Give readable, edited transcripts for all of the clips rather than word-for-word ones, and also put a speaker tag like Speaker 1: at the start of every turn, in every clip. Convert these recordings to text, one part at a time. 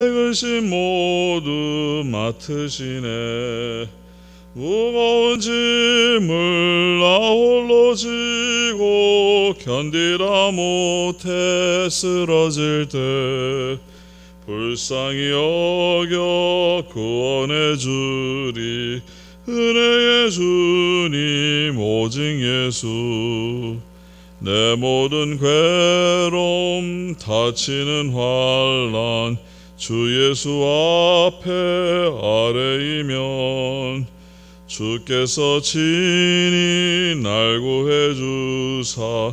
Speaker 1: 근심 모두 맡으시네. 무거운 짐을 나 홀로 지고 견디다 못해 쓰러질 때 불쌍히 여겨 구원해 주리. 은혜의 주님 오직 예수. 내 모든 괴로움 다치는 환난 주 예수 앞에 아뢰이면 주께서 친히 날 구해 주사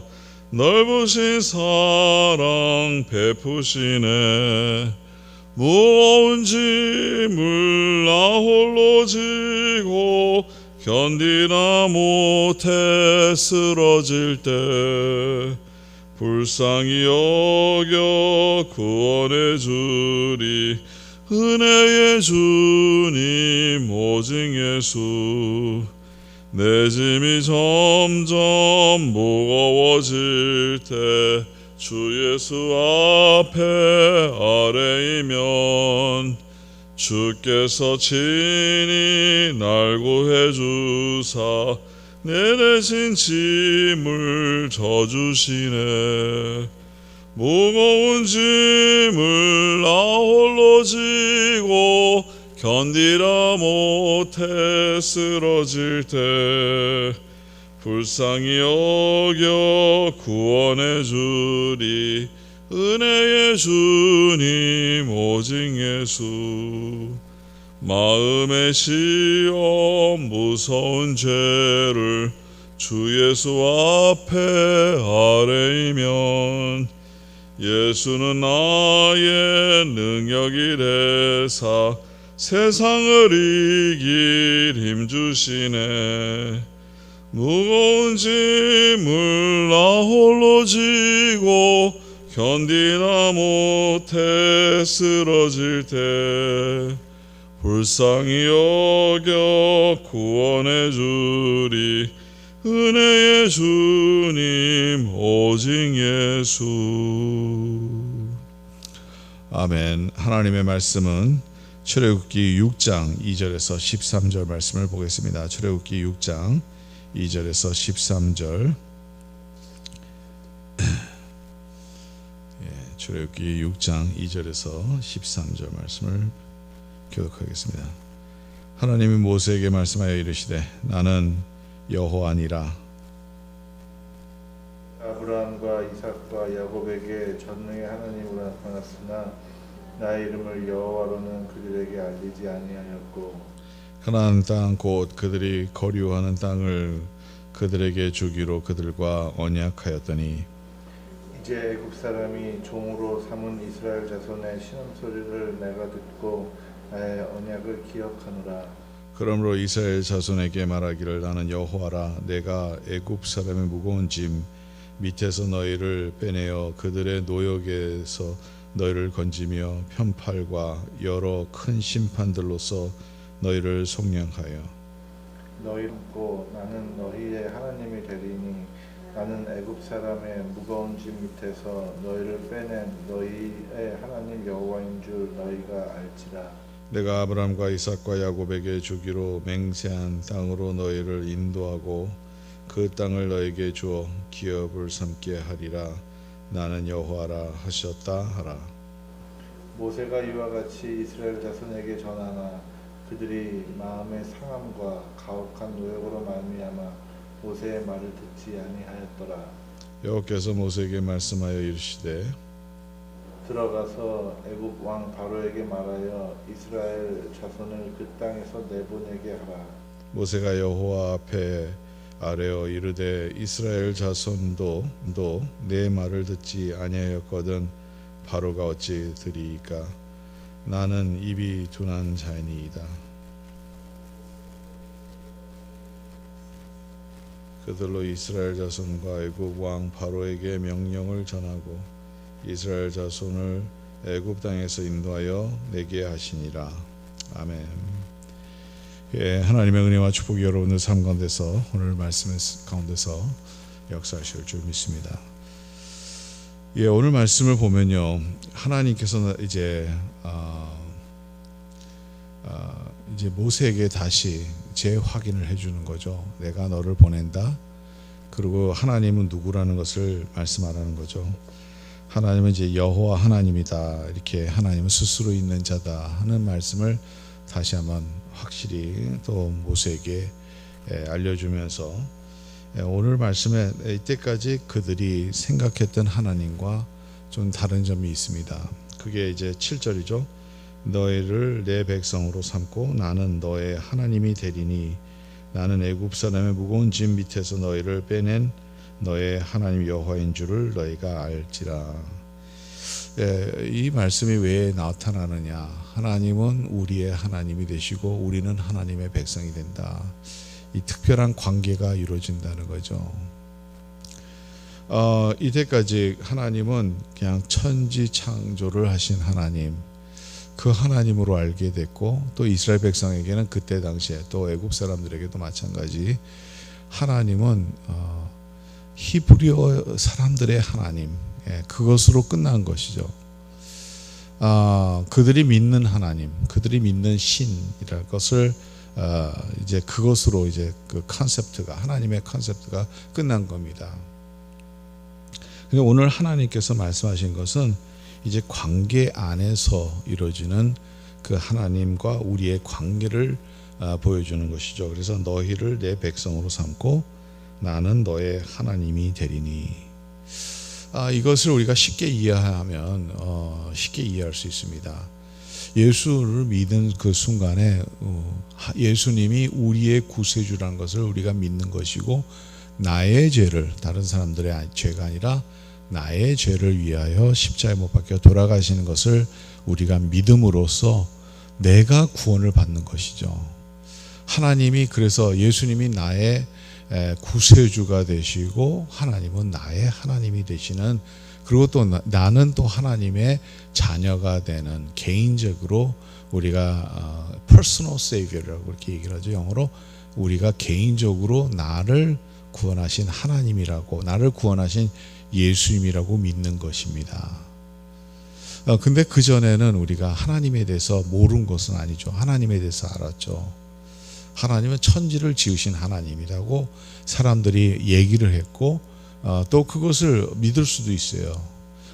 Speaker 1: 넓으신 사랑 베푸시네. 무거운 짐을 나 홀로 지고 견디다 못해 쓰러질 때 불쌍히 여겨 구원해 주리. 은혜의 주님 오직 예수. 내 짐이 점점 무거워질 때 주 예수 앞에 아뢰이면 주께서 친히 날 구해 주사 내 대신 짐을 져주시네. 무거운 짐을 나 홀로 지고 견디다 못해 쓰러질 때 불쌍히 여겨 구원해 주리. 은혜의 주님 오직 예수. 마음의 시험 무서운 죄를 주 예수 앞에 아뢰이면 예수는 나의 능력이 되사 세상을 이길 힘 주시네. 무거운 짐을 나 홀로 지고 견디다 못해 쓰러질 때 불쌍히 여겨 구원해 주리. 은혜의 주님 오직 예수. 아멘. 하나님의 말씀은 출애굽기 6장 2절에서 13절 말씀을 보겠습니다. 출애굽기 6장 2절에서 13절. 출애굽기 6장 2절에서 13절 말씀을 교독하겠습니다. 하나님이 모세에게 말씀하여 이르시되 나는 여호와니라.
Speaker 2: 아브라함과 이삭과 야곱에게 전능의 하나님으로 나타났으나 나의 이름을 여호와로는 그들에게 알리지 아니하였고
Speaker 1: 가나안 땅 곧 그들이 거류하는 땅을 그들에게 주기로 그들과 언약하였더니
Speaker 2: 이제 애굽 사람이 종으로 삼은 이스라엘 자손의 신음소리를 내가 듣고 나의 언약을 기억하노라.
Speaker 1: 그러므로 이스라엘 자손에게 말하기를 나는 여호와라. 내가 애굽 사람의 무거운 짐 밑에서 너희를 빼내어 그들의 노역에서 너희를 건지며 편팔과 여러 큰 심판들로서 너희를 속량하여
Speaker 2: 너희 품고 나는 너희의 하나님이 되리니 나는 애굽 사람의 무거운 짐 밑에서 너희를 빼낸 너희의 하나님 여호와인 줄 너희가 알지라.
Speaker 1: 내가 아브라함과 이삭과 야곱에게 주기로 맹세한 땅으로 너희를 인도하고 그 땅을 너희에게 주어 기업을 삼게 하리라. 나는 여호와라 하셨다 하라.
Speaker 2: 모세가 이와 같이 이스라엘 자손에게 전하나 그들이 마음의 상함과 가혹한 노역으로 말미암아 모세의 말을 듣지 아니하였더라.
Speaker 1: 여호와께서 모세에게 말씀하여 이르시되
Speaker 2: 들어가서 애굽 왕 바로에게 말하여 이스라엘 자손을 그 땅에서 내보내게 하라.
Speaker 1: 모세가 여호와 앞에 아뢰어 이르되 이스라엘 자손도 내 말을 듣지 아니하였거든 바로가 어찌 들으리까. 나는 입이 둔한 자니이다. 그들로 이스라엘 자손과 애굽 왕 바로에게 명령을 전하고 이스라엘 자손을 애굽 땅에서 인도하여 내게 하시니라. 아멘. 하나님의 은혜와 축복이 여러분들 삶 가운데서 오늘 말씀 가운데서 역사하실 줄 믿습니다. 오늘 말씀을 보면요, 하나님께서 이제 이제 모세에게 다시 재확인을 해주는 거죠. 내가 너를 보낸다. 그리고 하나님은 누구라는 것을 말씀하라는 거죠. 하나님은 이제 여호와 하나님이다. 이렇게 하나님은 스스로 있는 자다 하는 말씀을 다시 한번 확실히 또 모세에게 알려주면서 오늘 말씀에 이때까지 그들이 생각했던 하나님과 좀 다른 점이 있습니다. 그게 이제 7절이죠. 너희를 내 백성으로 삼고 나는 너의 하나님이 되리니 나는 애굽 사람의 무거운 짐 밑에서 너희를 빼낸 너의 하나님 여호와인 줄을 너희가 알지라. 이 말씀이 왜 나타나느냐? 하나님은 우리의 하나님이 되시고 우리는 하나님의 백성이 된다. 이 특별한 관계가 이루어진다는 거죠. 이때까지 하나님은 그냥 천지 창조를 하신 하나님, 그 하나님으로 알게 됐고, 또 이스라엘 백성에게는 그때 당시에 또 애굽 사람들에게도 마찬가지 하나님은 히브리어 사람들의 하나님, 그것으로 끝난 것이죠. 그들이 믿는 하나님, 그들이 믿는 신이랄 것을 이제 그것으로 이제 그 컨셉트가 하나님의 컨셉트가 끝난 겁니다. 오늘 하나님께서 말씀하신 것은 이제 관계 안에서 이루어지는 그 하나님과 우리의 관계를 보여주는 것이죠. 그래서 너희를 내 백성으로 삼고 나는 너의 하나님이 되리니. 이것을 우리가 쉽게 이해하면 쉽게 이해할 수 있습니다. 예수를 믿은 그 순간에 예수님이 우리의 구세주라는 것을 우리가 믿는 것이고, 나의 죄를, 다른 사람들의 죄가 아니라 나의 죄를 위하여 십자가에 못 박혀 돌아가시는 것을 우리가 믿음으로써 내가 구원을 받는 것이죠. 하나님이, 그래서 예수님이 나의 구세주가 되시고 하나님은 나의 하나님이 되시는, 그리고 또 나는 또 하나님의 자녀가 되는, 개인적으로 우리가 personal savior라고 그렇게 얘기를 하죠. 영어로 우리가 개인적으로 나를 구원하신 하나님이라고, 나를 구원하신 예수님이라고 믿는 것입니다. 근데 그전에는 우리가 하나님에 대해서 모르는 것은 아니죠. 하나님에 대해서 알았죠. 하나님은 천지를 지으신 하나님이라고 사람들이 얘기를 했고, 또 그것을 믿을 수도 있어요.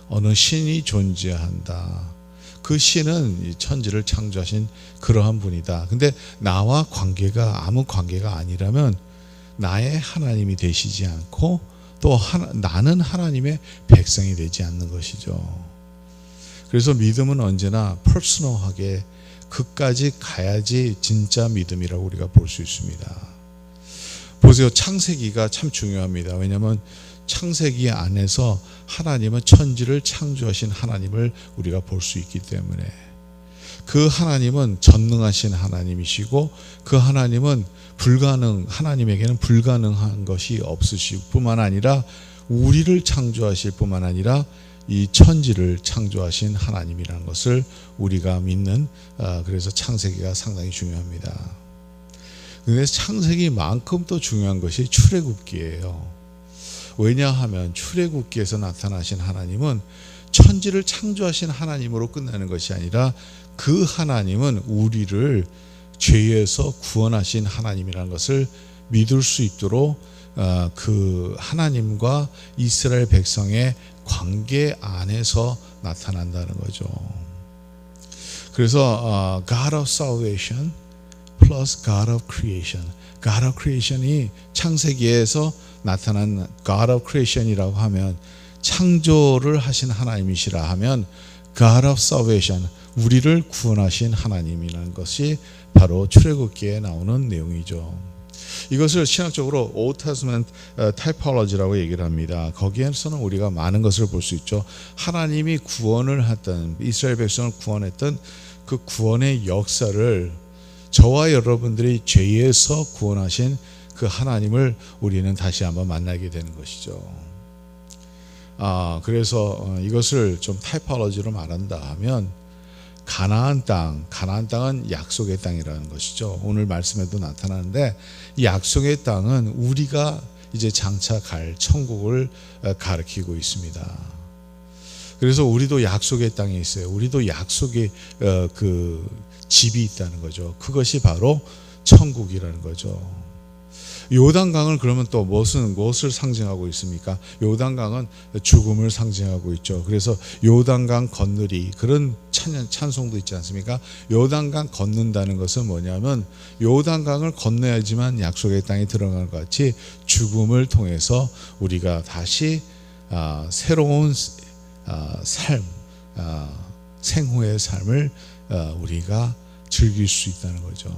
Speaker 1: 어느 신이 존재한다. 그 신은 천지를 창조하신 그러한 분이다. 근데 나와 관계가 아무 관계가 아니라면 나의 하나님이 되시지 않고 또 나는 하나님의 백성이 되지 않는 것이죠. 그래서 믿음은 언제나 퍼스널하게 그까지 가야지 진짜 믿음이라고 우리가 볼 수 있습니다. 보세요. 창세기가 참 중요합니다. 왜냐하면 창세기 안에서 하나님은 천지를 창조하신 하나님을 우리가 볼 수 있기 때문에, 그 하나님은 전능하신 하나님이시고, 그 하나님은 하나님에게는 불가능한 것이 없으실 뿐만 아니라 우리를 창조하실 뿐만 아니라 이 천지를 창조하신 하나님이라는 것을 우리가 믿는, 그래서 창세기가 상당히 중요합니다. 그런데 창세기만큼 또 중요한 것이 출애굽기예요. 왜냐하면 출애굽기에서 나타나신 하나님은 천지를 창조하신 하나님으로 끝나는 것이 아니라 그 하나님은 우리를 죄에서 구원하신 하나님이라는 것을 믿을 수 있도록 그 하나님과 이스라엘 백성의 관계 안에서 나타난다는 거죠. 그래서 God of Salvation plus God of Creation, God of Creation이 창세기에서 나타난 God of Creation이라고 하면 창조를 하신 하나님이시라 하면 God of Salvation, 우리를 구원하신 하나님이라는 것이 바로 출애굽기에 나오는 내용이죠. 이것을 신학적으로 Old Testament Typology라고 얘기를 합니다. 거기에서는 우리가 많은 것을 볼 수 있죠. 하나님이 구원을 했던, 이스라엘 백성을 구원했던 그 구원의 역사를 저와 여러분들이 죄에서 구원하신 그 하나님을 우리는 다시 한번 만나게 되는 것이죠. 그래서 이것을 좀 타이폴로지로 말한다 하면 가나안 땅은 약속의 땅이라는 것이죠. 오늘 말씀에도 나타나는데 이 약속의 땅은 우리가 이제 장차 갈 천국을 가리키고 있습니다. 그래서 우리도 약속의 땅에 있어요. 우리도 약속의 그 집이 있다는 거죠. 그것이 바로 천국이라는 거죠. 요단강을 그러면 또 무엇을 상징하고 있습니까? 요단강은 죽음을 상징하고 있죠. 그래서 요단강 건너리, 그런 찬송도 있지 않습니까? 요단강 건넌다는 것은 뭐냐면 요단강을 건너야지만 약속의 땅에 들어가는 것 같이 죽음을 통해서 우리가 다시 새로운 삶, 생후의 삶을 우리가 즐길 수 있다는 거죠.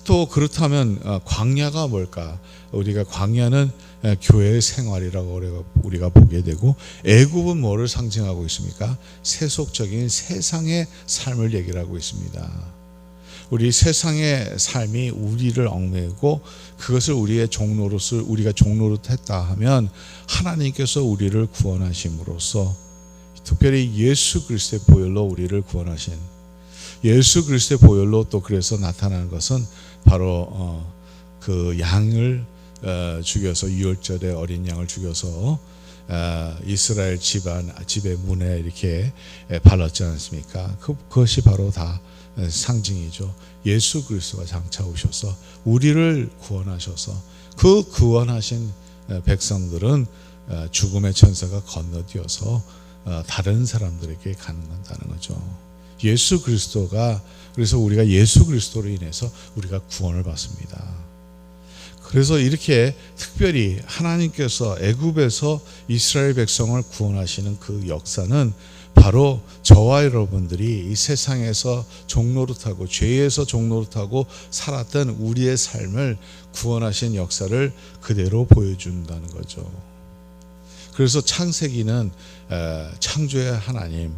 Speaker 1: 또 그렇다면 광야가 뭘까? 우리가 광야는 교회의 생활이라고 우리가 보게 되고, 애굽은 뭐를 상징하고 있습니까? 세속적인 세상의 삶을 얘기를 하고 있습니다. 우리 세상의 삶이 우리를 얽매고 그것을 우리의 종로로서 우리가 종노릇했다 하면 하나님께서 우리를 구원하심으로써, 특별히 예수 그리스도의 보혈로 우리를 구원하신 예수 그리스도의 보혈로 또 그래서 나타나는 것은 바로 그 양을 죽여서, 유월절에 어린 양을 죽여서 이스라엘 집의 문에 이렇게 발랐지 않습니까? 그것이 바로 다 상징이죠. 예수 그리스도가 장차 오셔서 우리를 구원하셔서 그 구원하신 백성들은 죽음의 천사가 건너뛰어서 다른 사람들에게 가능하다는 거죠. 예수 그리스도가, 그래서 우리가 예수 그리스도로 인해서 우리가 구원을 받습니다. 그래서 이렇게 특별히 하나님께서 애굽에서 이스라엘 백성을 구원하시는 그 역사는 바로 저와 여러분들이 이 세상에서 종노릇하고 죄에서 종노릇하고 살았던 우리의 삶을 구원하신 역사를 그대로 보여준다는 거죠. 그래서 창세기는 창조의 하나님,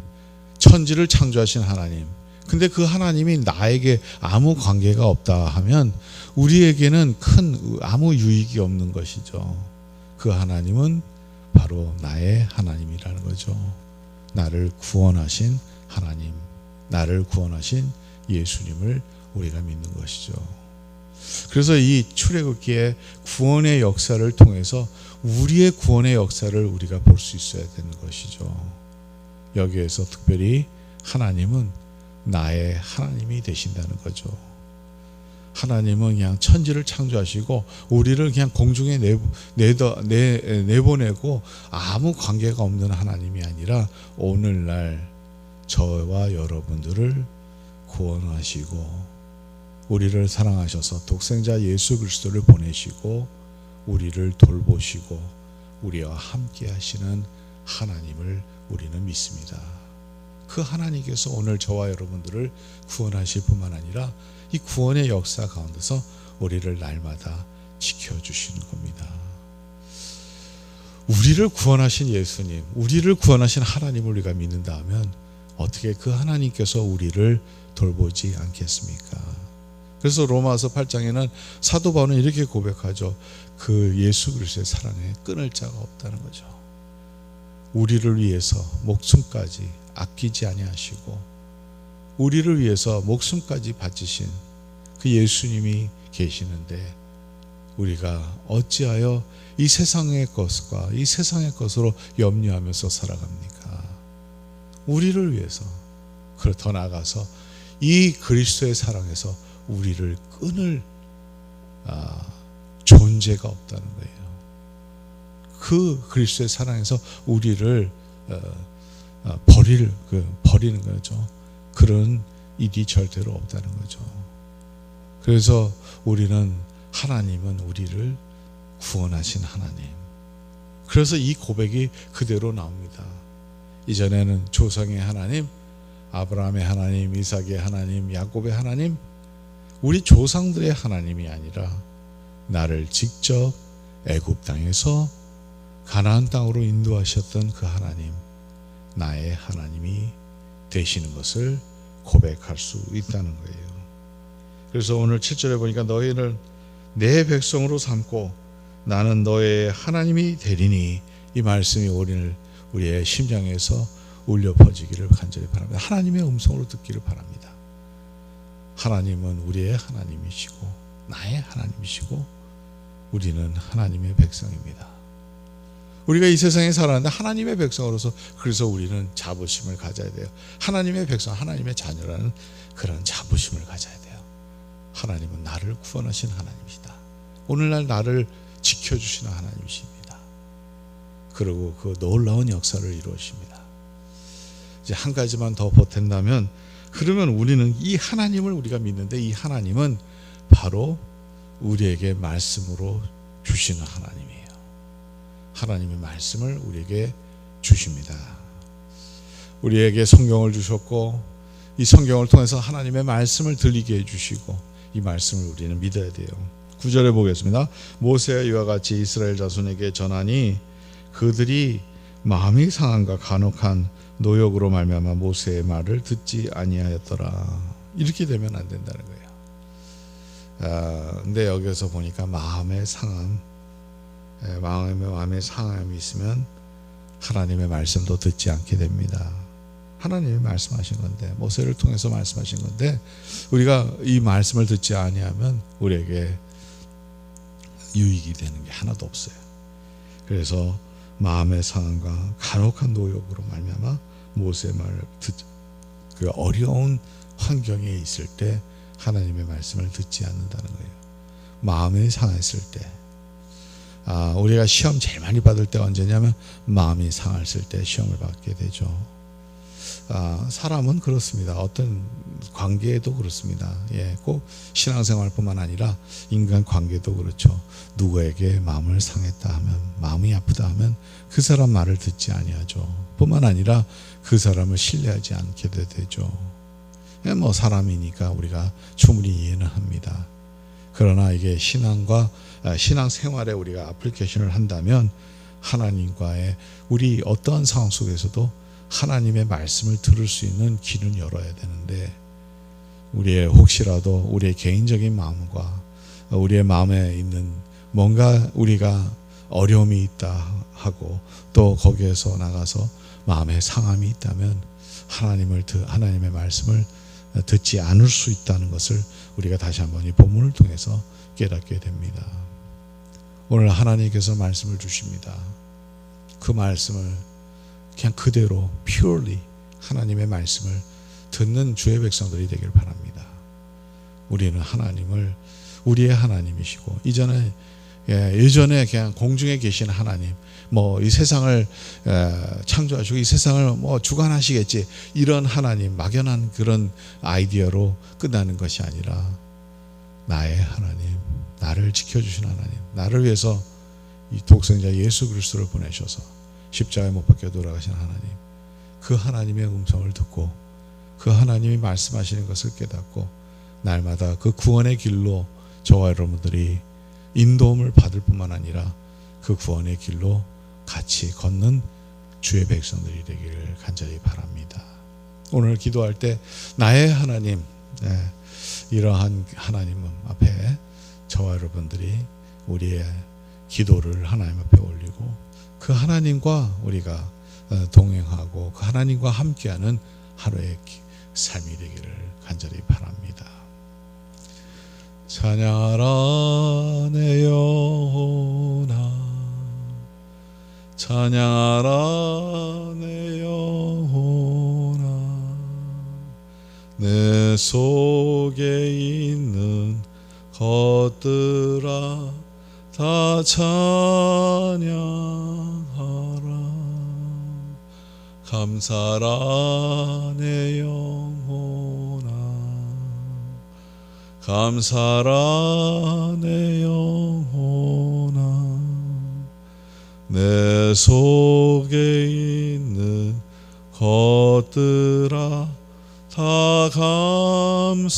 Speaker 1: 천지를 창조하신 하나님, 근데 그 하나님이 나에게 아무 관계가 없다 하면 우리에게는 아무 유익이 없는 것이죠. 그 하나님은 바로 나의 하나님이라는 거죠. 나를 구원하신 하나님, 나를 구원하신 예수님을 우리가 믿는 것이죠. 그래서 이 출애굽기의 구원의 역사를 통해서 우리의 구원의 역사를 우리가 볼 수 있어야 되는 것이죠. 여기에서 특별히 하나님은 나의 하나님이 되신다는 거죠. 하나님은 그냥 천지를 창조하시고 우리를 그냥 공중에 내보내고 아무 관계가 없는 하나님이 아니라 오늘날 저와 여러분들을 구원하시고 우리를 사랑하셔서 독생자 예수 그리스도를 보내시고 우리를 돌보시고 우리와 함께 하시는 하나님을 우리는 믿습니다. 그 하나님께서 오늘 저와 여러분들을 구원하실 뿐만 아니라 이 구원의 역사 가운데서 우리를 날마다 지켜주시는 겁니다. 우리를 구원하신 예수님, 우리를 구원하신 하나님을 우리가 믿는다 하면 어떻게 그 하나님께서 우리를 돌보지 않겠습니까? 그래서 로마서 8장에는 사도 바울은 이렇게 고백하죠. 그 예수 그리스도의 사랑에 끊을 자가 없다는 거죠. 우리를 위해서 목숨까지 아끼지 아니하시고 우리를 위해서 목숨까지 바치신 그 예수님이 계시는데 우리가 어찌하여 이 세상의 것과 이 세상의 것으로 염려하면서 살아갑니까? 우리를 위해서, 더 나아가서 이 그리스도의 사랑에서 우리를 끊을 존재가 없다는 거예요. 그 그리스도의 사랑에서 우리를 버리는 거죠. 그런 일이 절대로 없다는 거죠. 그래서 하나님은 우리를 구원하신 하나님. 그래서 이 고백이 그대로 나옵니다. 이전에는 조상의 하나님, 아브라함의 하나님, 이삭의 하나님, 야곱의 하나님, 우리 조상들의 하나님이 아니라 나를 직접 애굽 땅에서 가나안 땅으로 인도하셨던 그 하나님, 나의 하나님이 되시는 것을 고백할 수 있다는 거예요. 그래서 오늘 7절에 보니까 너희를 내 백성으로 삼고 나는 너의 하나님이 되리니, 이 말씀이 우리의 심장에서 울려 퍼지기를 간절히 바랍니다. 하나님의 음성으로 듣기를 바랍니다. 하나님은 우리의 하나님이시고 나의 하나님이시고 우리는 하나님의 백성입니다. 우리가 이 세상에 살았는데 하나님의 백성으로서 그래서 우리는 자부심을 가져야 돼요. 하나님의 백성, 하나님의 자녀라는 그런 자부심을 가져야 돼요. 하나님은 나를 구원하신 하나님이시다. 오늘날 나를 지켜주시는 하나님이십니다. 그리고 그 놀라운 역사를 이루십니다. 이제 한 가지만 더 보탠다면, 그러면 우리는 이 하나님을 우리가 믿는데, 이 하나님은 바로 우리에게 말씀으로 주시는 하나님이에요. 하나님의 말씀을 우리에게 주십니다. 우리에게 성경을 주셨고, 이 성경을 통해서 하나님의 말씀을 들리게 해주시고, 이 말씀을 우리는 믿어야 돼요. 9절에 보겠습니다. 모세가 이와 같이 이스라엘 자손에게 전하니 그들이 마음이 상한가 간혹한 노역으로 말미암아 모세의 말을 듣지 아니하였더라. 이렇게 되면 안 된다는 거예요. 근데 여기서 보니까 마음의 상함, 마음의 상함이 있으면 하나님의 말씀도 듣지 않게 됩니다. 하나님이 말씀하신 건데, 모세를 통해서 말씀하신 건데, 우리가 이 말씀을 듣지 아니하면 우리에게 유익이 되는 게 하나도 없어요. 그래서 마음의 상함과 간혹한 노역으로 말미암아 모세의 말을 그 어려운 환경에 있을 때 하나님의 말씀을 듣지 않는다는 거예요. 마음이 상했을 때, 우리가 시험 제일 많이 받을 때가 언제냐면 마음이 상했을 때 시험을 받게 되죠. 사람은 그렇습니다. 어떤 관계에도 그렇습니다. 꼭 신앙생활뿐만 아니라 인간 관계도 그렇죠. 누구에게 마음을 상했다 하면, 마음이 아프다 하면 그 사람 말을 듣지 아니하죠. 뿐만 아니라 그 사람을 신뢰하지 않게 되죠. 뭐 사람이니까 우리가 충분히 이해는 합니다. 그러나 이게 신앙생활에 우리가 애플리케이션을 한다면 하나님과의 우리 어떠한 상황 속에서도 하나님의 말씀을 들을 수 있는 귀는 열어야 되는데, 우리의 혹시라도 우리의 개인적인 마음과 우리의 마음에 있는 뭔가 우리가 어려움이 있다 하고 또 거기에서 나가서 마음의 상함이 있다면 하나님의 말씀을 듣지 않을 수 있다는 것을 우리가 다시 한번 이 본문을 통해서 깨닫게 됩니다. 오늘 하나님께서 말씀을 주십니다. 그 말씀을 그냥 그대로 purely 하나님의 말씀을 듣는 주의 백성들이 되길 바랍니다. 우리는 하나님을 우리의 하나님이시고, 예전에 그냥 공중에 계신 하나님, 이 세상을 창조하시고 이 세상을 주관하시겠지, 이런 하나님, 막연한 그런 아이디어로 끝나는 것이 아니라 나의 하나님, 나를 지켜주신 하나님, 나를 위해서 이 독생자 예수 그리스도를 보내셔서 십자가에 못 박혀 돌아가신 하나님, 그 하나님의 음성을 듣고 그 하나님이 말씀하시는 것을 깨닫고 날마다 그 구원의 길로 저와 여러분들이 인도움을 받을 뿐만 아니라 그 구원의 길로 같이 걷는 주의 백성들이 되기를 간절히 바랍니다. 오늘 기도할 때 나의 하나님, 이러한 하나님 앞에 저와 여러분들이 우리의 기도를 하나님 앞에 올리고 그 하나님과 우리가 동행하고 그 하나님과 함께하는 하루의 삶이 되기를 간절히 바랍니다. 찬양하라 내 영혼아, 찬양하라 내 영혼아, 내 속에 있는 것들아 다 찬양하라. 감사라 내 영혼아, 감사라 내 영혼아, 내 속에 있는 것들아 다 감사하라.